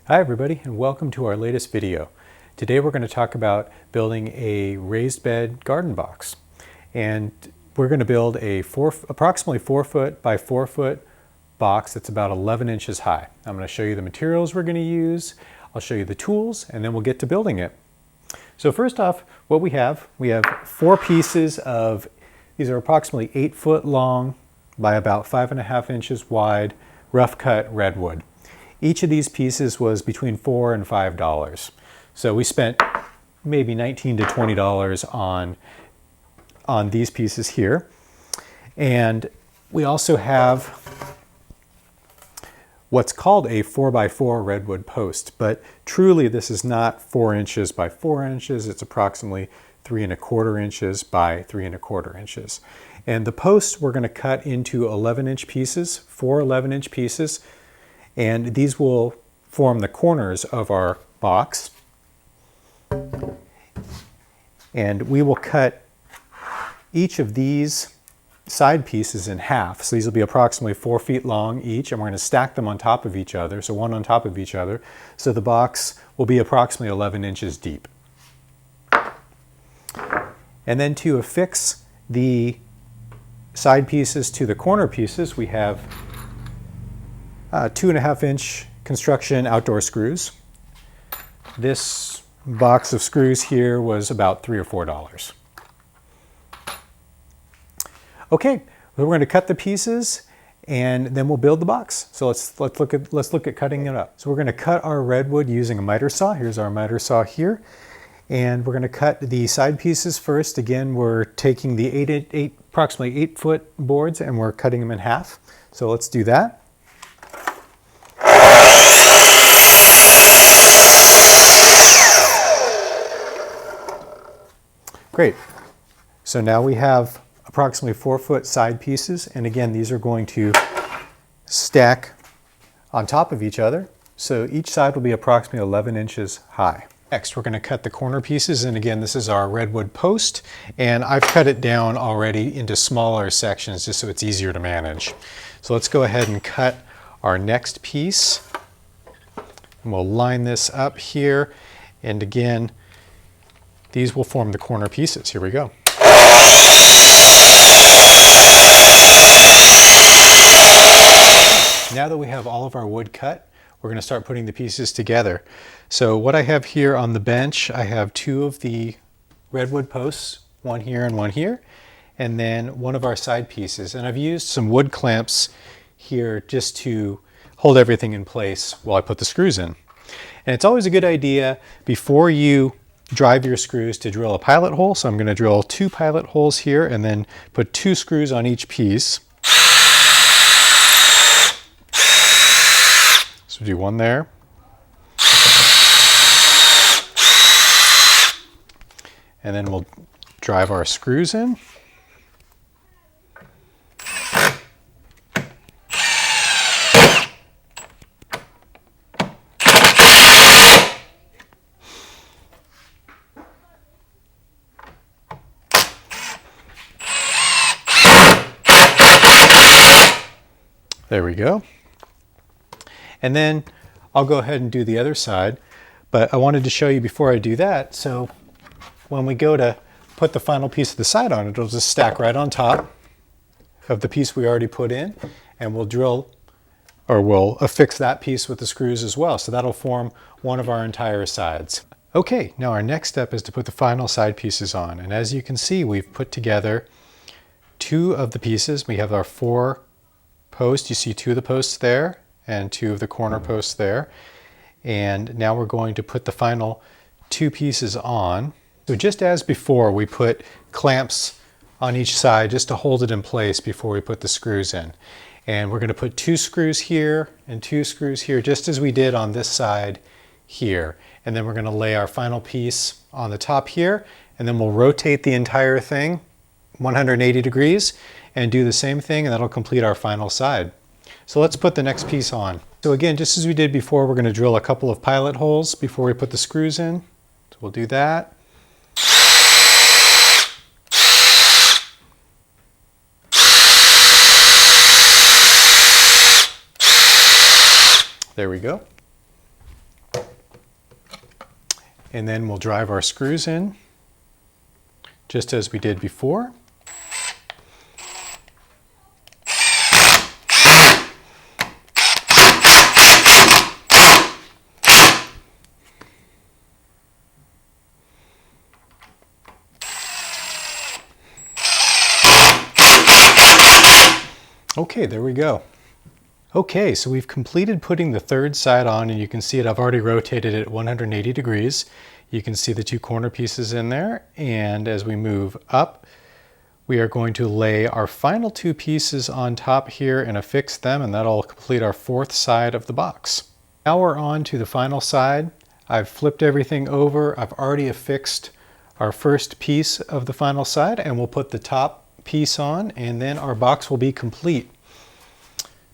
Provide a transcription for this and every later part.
Hi everybody, and welcome to our latest video. Today we're going to talk about building a raised bed garden box. And we're going to build a approximately 4 foot by 4 foot box that's about 11 inches high. I'm going to show you the materials we're going to use, I'll show you the tools, and then we'll get to building it. So first off, what we have 4 pieces of, these are approximately 8 foot long by about 5.5 inches wide, rough cut redwood. Each of these pieces was between $4 and $5. So we spent maybe $19 to $20 on these pieces here. And we also have what's called a 4x4 redwood post, but truly this is not 4 inches by 4 inches. It's approximately 3¼ inches by 3¼ inches. And the posts we're going to cut into 11-inch pieces, 4 11-inch pieces. And these will form the corners of our box. And we will cut each of these side pieces in half. So these will be approximately 4 feet long each, and we're going to stack them on top of each other, so one on top of each other. So the box will be approximately 11 inches deep. And then to affix the side pieces to the corner pieces, we have 2.5-inch construction outdoor screws. This box of screws here was about $3 or $4. Okay, we're going to cut the pieces and then we'll build the box. So let's look at cutting it up. So we're going to cut our redwood using a miter saw. Here's our miter saw here. And we're going to cut the side pieces first. Again, we're taking the approximately 8 foot boards and we're cutting them in half. So let's do that. Great. So now we have approximately 4 foot side pieces, and again these are going to stack on top of each other. So each side will be approximately 11 inches high. Next we're going to cut the corner pieces, and again this is our redwood post, and I've cut it down already into smaller sections just so it's easier to manage. So let's go ahead and cut our next piece, and we'll line this up here, and again these will form the corner pieces. Here we go. Now that we have all of our wood cut, we're going to start putting the pieces together. So what I have here on the bench, I have 2 of the redwood posts, one here and one here, and then one of our side pieces. And I've used some wood clamps here just to hold everything in place while I put the screws in. And it's always a good idea before you drive your screws to drill a pilot hole. So I'm going to drill 2 pilot holes here and then put 2 screws on each piece. So do one there. And then we'll drive our screws in. There we go. And then I'll go ahead and do the other side, but I wanted to show you before I do that. So when we go to put the final piece of the side on, it'll just stack right on top of the piece we already put in, and we'll drill, or we'll affix that piece with the screws as well. So that'll form one of our entire sides. Okay, now our next step is to put the final side pieces on. And as you can see, we've put together 2 of the pieces. We have our 4 posts. You see 2 of the posts there and 2 of the corner posts there. And now we're going to put the final 2 pieces on. So just as before, we put clamps on each side just to hold it in place before we put the screws in. And we're going to put 2 screws here and 2 screws here, just as we did on this side here. And then we're going to lay our final piece on the top here, and then we'll rotate the entire thing 180 degrees and do the same thing, and that'll complete our final side. So let's put the next piece on. So again, just as we did before, we're going to drill a couple of pilot holes before we put the screws in. So we'll do that. There we go. and then we'll drive our screws in just as we did before. Okay, there we go. Okay, so we've completed putting the third side on, and you can see it, I've already rotated it at 180 degrees. You can see the two corner pieces in there, and as we move up, we are going to lay our final two pieces on top here and affix them, and that'll complete our fourth side of the box. Now we're on to the final side. I've flipped everything over. I've already affixed our first piece of the final side, and we'll put the top piece on, and then our box will be complete.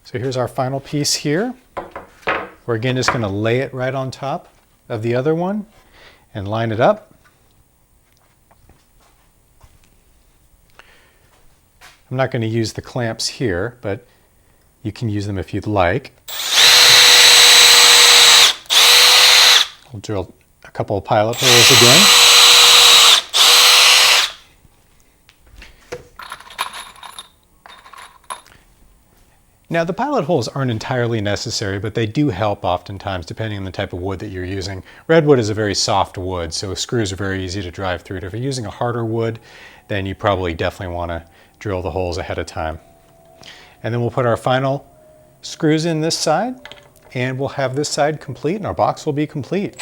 So here's our final piece here. We're again just going to lay it right on top of the other one and line it up. I'm not going to use the clamps here, but you can use them if you'd like. We'll drill a couple of pilot holes again. Now the pilot holes aren't entirely necessary, but they do help oftentimes depending on the type of wood that you're using. Redwood is a very soft wood, so screws are very easy to drive through it. If you're using a harder wood, then you probably definitely want to drill the holes ahead of time. And then we'll put our final screws in this side, and we'll have this side complete, and our box will be complete.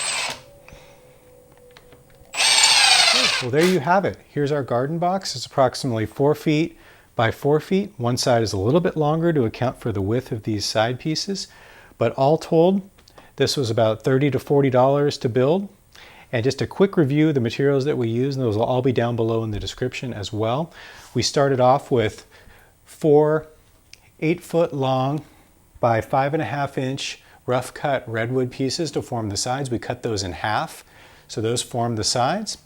Okay, well, there you have it. Here's our garden box. It's approximately 4 feet by 4 feet. One side is a little bit longer to account for the width of these side pieces, but all told, this was about $30 to $40 to build. And just a quick review of the materials that we use, and those will all be down below in the description as well. We started off with 4 8-foot long by 5.5 inch rough cut redwood pieces to form the sides. We cut those in half, so those formed the sides.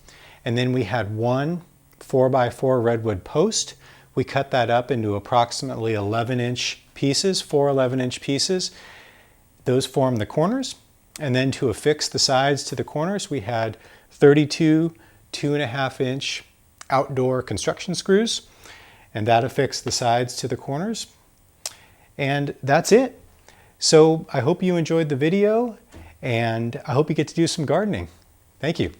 And then we had one 4x4 redwood post. We cut that up into approximately 11-inch pieces, 4 11-inch pieces. Those form the corners. And then to affix the sides to the corners, we had 32 2.5-inch outdoor construction screws, and that affixed the sides to the corners. And that's it. So I hope you enjoyed the video, and I hope you get to do some gardening. Thank you.